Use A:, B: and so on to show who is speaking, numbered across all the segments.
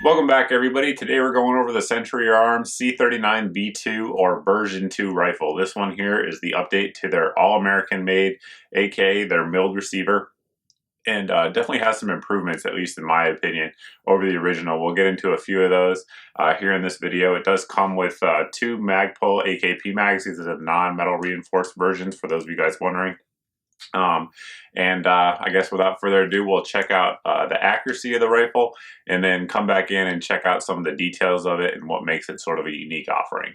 A: Welcome back, everybody. Today we're going over the Century Arms C39V2 or version 2 rifle. This one here is the update to their all-American made AK, their milled receiver, and definitely has some improvements, at least in my opinion, over the original. We'll get into a few of those here in this video. It does come with two Magpul AKP mags. These are the non-metal reinforced versions, for those of you guys wondering. I guess without further ado, we'll check out the accuracy of the rifle and then come back in and check out some of the details of it and what makes it sort of a unique offering.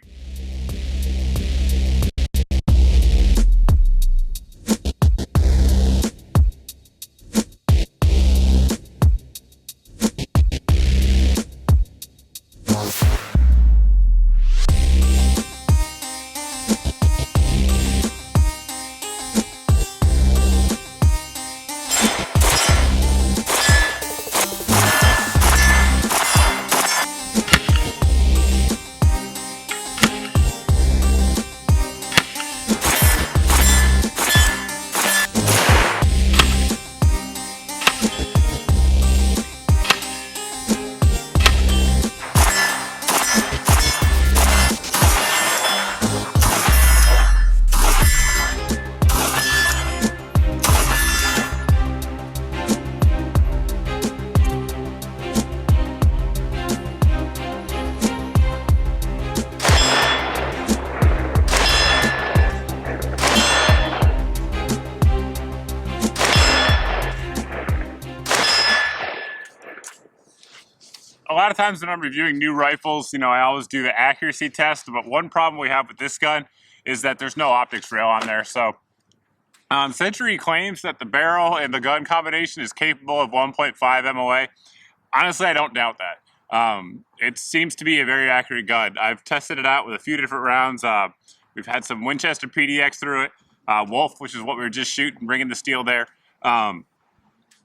A: A lot of times when I'm reviewing new rifles, I always do the accuracy test, but one problem we have with this gun is that there's no optics rail on there. So Century claims that the barrel and the gun combination is capable of 1.5 MOA. Honestly, I don't doubt that. It seems to be a very accurate gun. I've tested it out with a few different rounds. We've had some Winchester PDX through it, Wolf, which is what we were just shooting, bringing the steel there.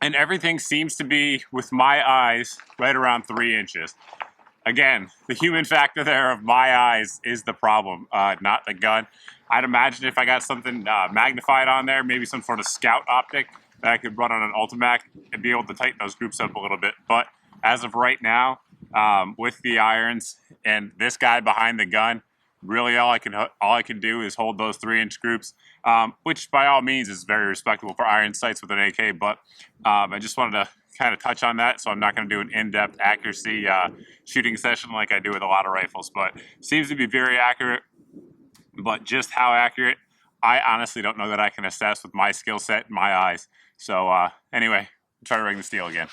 A: And everything seems to be, with my eyes, right around 3 inches. Again, the human factor there of my eyes is the problem, not the gun. I'd imagine if I got something magnified on there, maybe some sort of scout optic that I could run on an Ultimac and be able to tighten those groups up a little bit. But as of right now, with the irons and this guy behind the gun, really all I can do is hold those 3-inch groups, which by all means is very respectable for iron sights with an AK. But I just wanted to kind of touch on that, so I'm not going to do an in-depth accuracy shooting session like I do with a lot of rifles. But seems to be very accurate. But just how accurate, I honestly don't know that I can assess with my skill set and my eyes. So anyway, try to ring the steel again.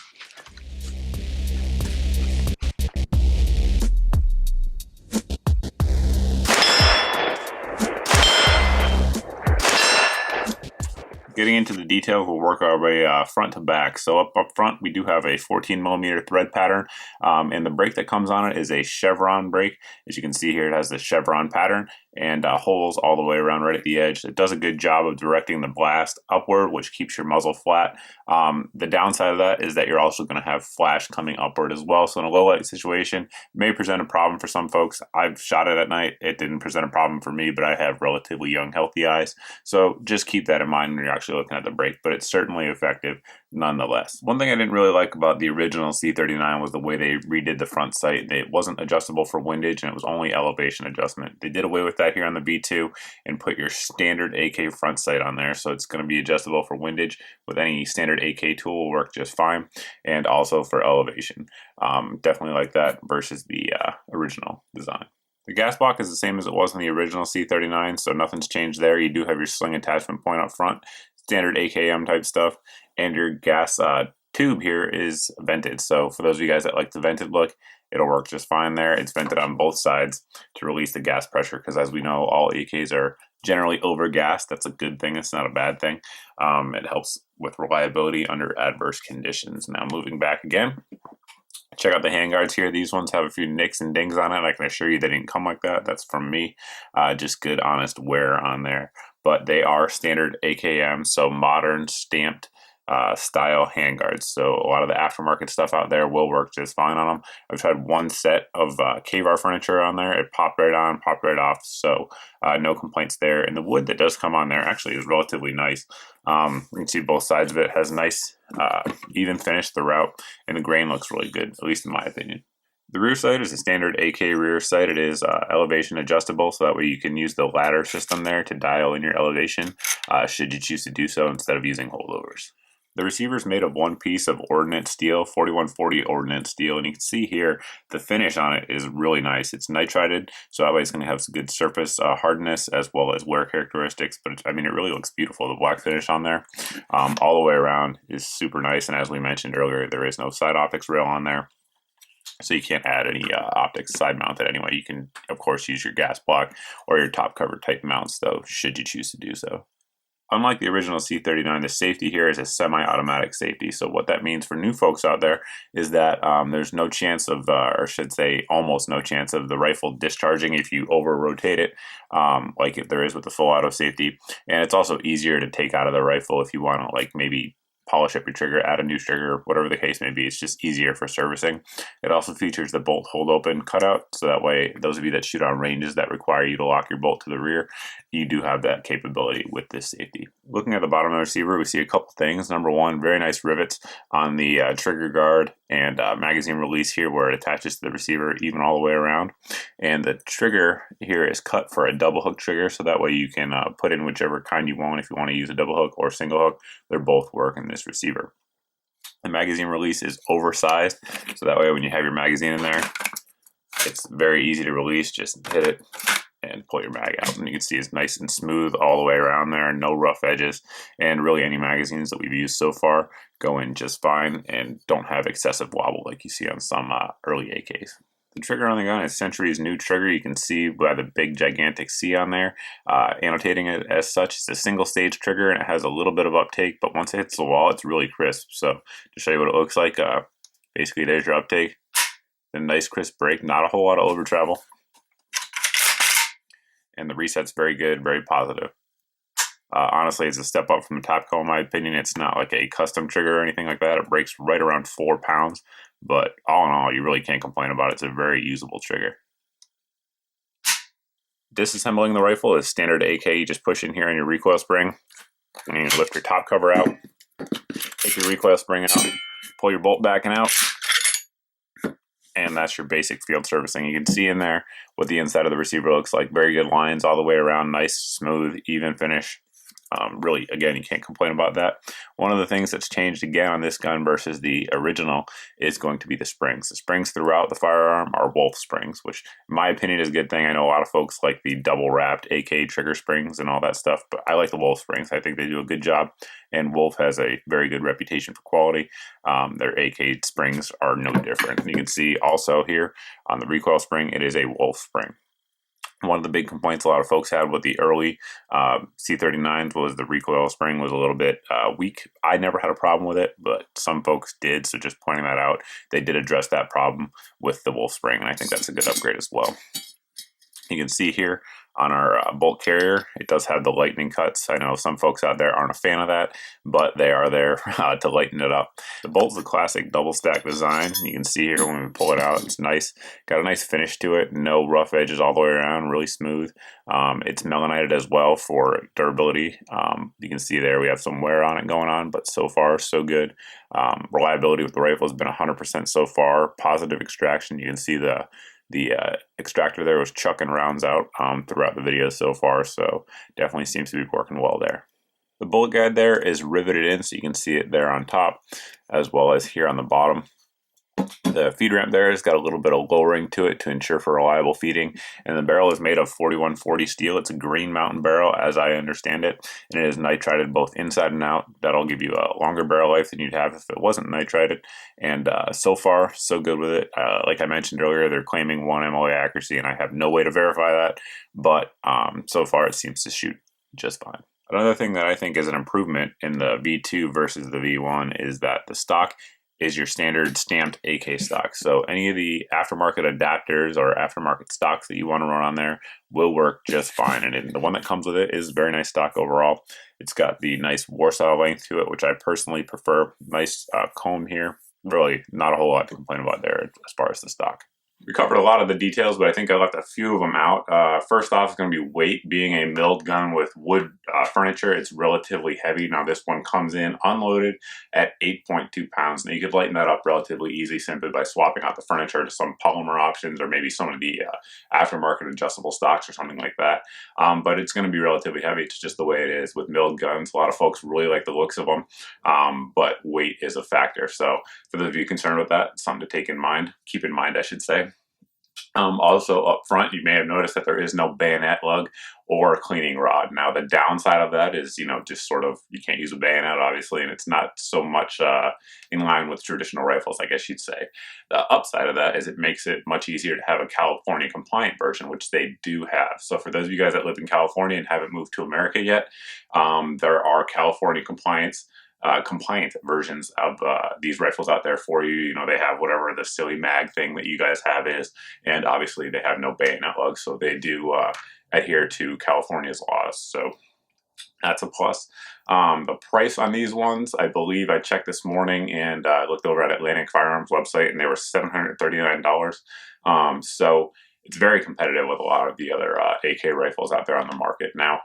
A: Getting into the details, we'll work our way front to back. So up front, we do have a 14mm thread pattern, and the brake that comes on it is a chevron brake. As you can see here, it has the chevron pattern and holes all the way around right at the edge. It does a good job of directing the blast upward, which keeps your muzzle flat. The downside of that is that you're also going to have flash coming upward as well. So in a low light situation, it may present a problem for some folks. I've shot it at night. It didn't present a problem for me, but I have relatively young, healthy eyes. So just keep that in mind when you're actually looking at the brake, but it's certainly effective nonetheless. One thing I didn't really like about the original C39 was the way they redid the front sight. It wasn't adjustable for windage, and it was only elevation adjustment. They did away with that here on the V2 and put your standard AK front sight on there, so it's going to be adjustable for windage with any standard AK tool, will work just fine, and also for elevation. Definitely like that versus the original design. The gas block is the same as it was in the original C39, so nothing's changed there. You do have your sling attachment point up front, standard AKM type stuff, and your gas tube here is vented. So for those of you guys that like the vented look, it'll work just fine there. It's vented on both sides to release the gas pressure, because as we know, all AKs are generally over-gassed. That's a good thing. It's not a bad thing. It helps with reliability under adverse conditions. Now moving back again, check out the handguards here. These ones have a few nicks and dings on it. I can assure you they didn't come like that. That's from me. Just good, honest wear on there. But they are standard AKM, so modern stamped style handguards. So a lot of the aftermarket stuff out there will work just fine on them. I've tried one set of K-Var furniture on there. It popped right on, popped right off. So no complaints there. And the wood that does come on there actually is relatively nice. You can see both sides of it has nice even finish throughout, and the grain looks really good, at least in my opinion. The rear sight is a standard AK rear sight. It is elevation adjustable, so that way you can use the ladder system there to dial in your elevation should you choose to do so instead of using holdovers. The receiver is made of one piece of ordnance steel, 4140 ordnance steel, and you can see here the finish on it is really nice. It's nitrided, so that way it's going to have some good surface hardness as well as wear characteristics, but I mean, it really looks beautiful. The black finish on there all the way around is super nice, and as we mentioned earlier, there is no side optics rail on there. So you can't add any optics side mounted anyway. You can, of course, use your gas block or your top cover type mounts, though, should you choose to do so. Unlike the original C39, the safety here is a semi-automatic safety. So what that means for new folks out there is that there's no chance of, or I should say almost no chance of the rifle discharging if you over-rotate it, like there is with the full auto safety. And it's also easier to take out of the rifle if you want to, like, maybe polish up your trigger, add a new trigger, whatever the case may be. It's just easier for servicing. It also features the bolt hold open cutout, so that way those of you that shoot on ranges that require you to lock your bolt to the rear, you do have that capability with this safety. Looking at the bottom of the receiver, we see a couple things. Number one, very nice rivets on the trigger guard and magazine release here where it attaches to the receiver even all the way around. And the trigger here is cut for a double hook trigger, so that way you can put in whichever kind you want. If you want to use a double hook or single hook, they're both work in this receiver. The magazine release is oversized, so that way when you have your magazine in there, it's very easy to release. Just hit it and pull your mag out, and you can see it's nice and smooth all the way around there, no rough edges, and really any magazines that we've used so far go in just fine and don't have excessive wobble like you see on some early AKs. The trigger on the gun is Century's new trigger. You can see by the big gigantic C on there, annotating it as such. It's a single stage trigger and it has a little bit of uptake, but once it hits the wall, it's really crisp. So to show you what it looks like, basically there's your uptake, a nice crisp break, not a whole lot of over travel. And the reset's very good, very positive. Honestly, it's a step up from the Topco in my opinion. It's not like a custom trigger or anything like that. It breaks right around 4 pounds, but all in all, you really can't complain about it. It's a very usable trigger. Disassembling the rifle is standard AK. You just push in here on your recoil spring, and you lift your top cover out, take your recoil spring out, pull your bolt back and out, and that's your basic field servicing. You can see in there what the inside of the receiver looks like. Very good lines all the way around, nice, smooth, even finish. Really, again, you can't complain about that. One of the things that's changed again on this gun versus the original is going to be the springs. The springs throughout the firearm are Wolf springs, which in my opinion is a good thing. I know a lot of folks like the double wrapped AK trigger springs and all that stuff, but I like the Wolf springs. I think they do a good job, and Wolf has a very good reputation for quality. Their AK springs are no different. And you can see also here on the recoil spring, it is a Wolf spring. One of the big complaints a lot of folks had with the early C39s was the recoil spring was a little bit weak. I never had a problem with it, but some folks did, so just pointing that out. They did address that problem with the Wolf spring, and I think that's a good upgrade as well. You can see here on our bolt carrier, it does have the lightning cuts. I know some folks out there aren't a fan of that, but they are there to lighten it up. The bolt's a classic double stack design. You can see here when we pull it out, it's nice. Got a nice finish to it. No rough edges all the way around, really smooth. It's melanited as well for durability. You can see there we have some wear on it going on, but so far so good. Reliability with the rifle has been 100% so far. Positive extraction. You can see the extractor there was chucking rounds out throughout the video so far, so definitely seems to be working well there. The bullet guide there is riveted in, so you can see it there on top as well as here on the bottom. The feed ramp there has got a little bit of lowering to it to ensure for reliable feeding, and the barrel is made of 4140 steel. It's a Green Mountain barrel as I understand it, and it is nitrided both inside and out. That'll give you a longer barrel life than you'd have if it wasn't nitrided, and so far so good with it. Like I mentioned earlier, they're claiming 1 MOA accuracy, and I have no way to verify that, but so far it seems to shoot just fine. Another thing that I think is an improvement in the V2 versus the V1 is that the stock is your standard stamped AK stock. So any of the aftermarket adapters or aftermarket stocks that you want to run on there will work just fine. And the one that comes with it is very nice stock overall. It's got the nice Warsaw length to it, which I personally prefer. Nice comb here. Really not a whole lot to complain about there as far as the stock. We covered a lot of the details, but I think I left a few of them out. First off, it's going to be weight. Being a milled gun with wood furniture, it's relatively heavy. Now, this one comes in unloaded at 8.2 pounds. Now, you could lighten that up relatively easy simply by swapping out the furniture to some polymer options or maybe some of the aftermarket adjustable stocks or something like that. But it's going to be relatively heavy. It's just the way it is with milled guns. A lot of folks really like the looks of them, but weight is a factor. So for those of you concerned with that, it's something to keep in mind, I should say. Also up front, you may have noticed that there is no bayonet lug or cleaning rod. Now, the downside of that is, just sort of, you can't use a bayonet, obviously, and it's not so much in line with traditional rifles, I guess you'd say. The upside of that is it makes it much easier to have a California compliant version, which they do have. So for those of you guys that live in California and haven't moved to America yet, there are California compliant versions of these rifles out there for you. They have whatever the silly mag thing that you guys have is, and obviously they have no bayonet lugs, so they do adhere to California's laws. So that's a plus. The price on these ones, I believe I checked this morning and I looked over at Atlantic Firearms website, and they were $739. So it's very competitive with a lot of the other AK rifles out there on the market. Now,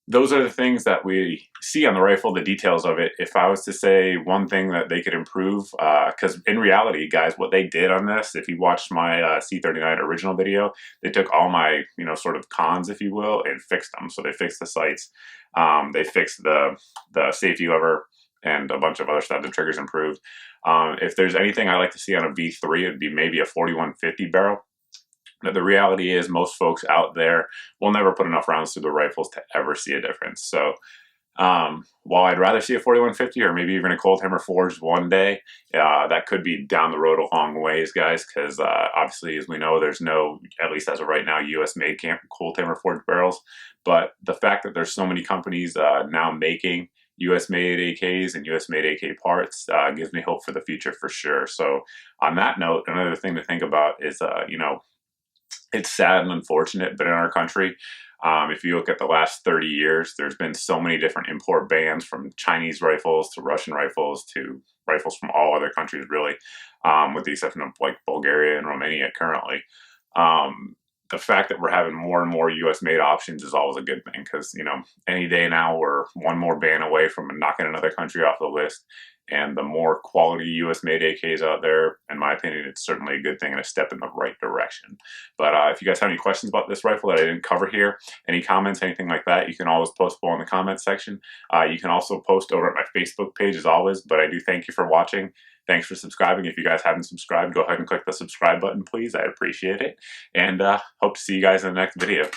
A: those are the things that we see on the rifle, the details of it. If I was to say one thing that they could improve, because in reality, guys, what they did on this, if you watched my C39 original video, they took all my, sort of cons, if you will, and fixed them. So they fixed the sights, they fixed the safety lever, and a bunch of other stuff. The trigger's improved. If there's anything I like to see on a V3, it'd be maybe a 4150 barrel. But the reality is most folks out there will never put enough rounds through the rifles to ever see a difference. So while I'd rather see a 4150 or maybe even a Cold Hammer Forged one day, that could be down the road a long ways, guys, because obviously, as we know, there's no, at least as of right now, US-made Cold Hammer Forged barrels. But the fact that there's so many companies now making US-made AKs and US-made AK parts gives me hope for the future for sure. So on that note, another thing to think about is, it's sad and unfortunate, but in our country, if you look at the last 30 years, there's been so many different import bans, from Chinese rifles to Russian rifles to rifles from all other countries, really, with the exception of like Bulgaria and Romania currently. The fact that we're having more and more US-made options is always a good thing, because, any day now we're one more ban away from knocking another country off the list. And the more quality US-made AKs out there, in my opinion, it's certainly a good thing and a step in the right direction. But if you guys have any questions about this rifle that I didn't cover here, any comments, anything like that, you can always post below in the comments section. You can also post over at my Facebook page as always, but I do thank you for watching. Thanks for subscribing. If you guys haven't subscribed, go ahead and click the subscribe button, please. I appreciate it. And hope to see you guys in the next video.